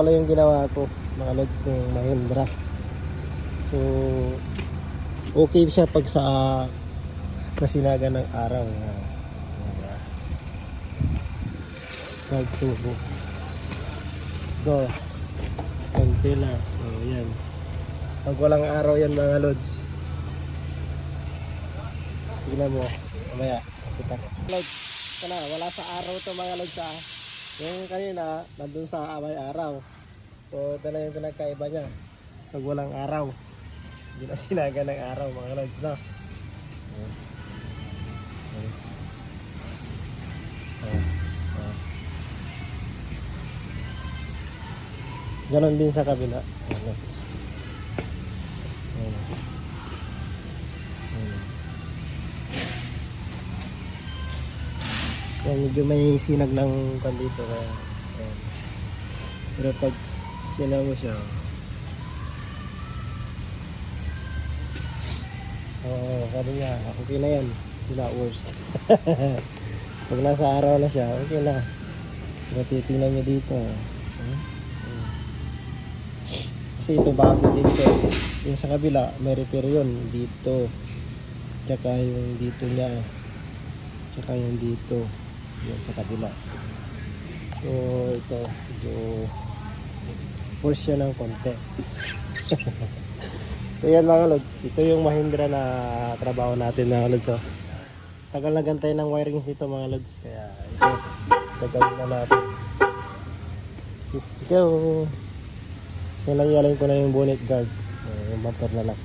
Pala yung ginawa ko mga lods yung Mahindra. So okay siya pag sa kasinaga ng araw. Tubo go konti lang. So yan, pag walang araw yan mga lods, tignan mo mamaya kita lods kana, wala sa araw to mga lods ha. Yung kanina nandun sa may araw, so ito na yung pinagkaiba nya. Pag walang araw, hindi na sinaga ng araw mga lods na. Ganon din sa kabila. Yan, medyo may sinag ng kandito kaya yan. Pero pag tinan mo siya, sabi niya okay na yan, it's not worst. Pag nasa araw na siya, okay na. Pero titingnan nyo dito, kasi ito bago dito. Yung sa kabila may repair yun dito, tsaka yung dito niya, tsaka yung dito yan sa kabila. So ito medyo force siya ng konti. So yan mga lods, ito yung Mahindra na trabaho natin mga lods. So tagal na gantay ng wirings nito mga lods, kaya ito gagawin na natin. Let's go. So nangyalain ko na yung bonnet guard, yung bumper na lang.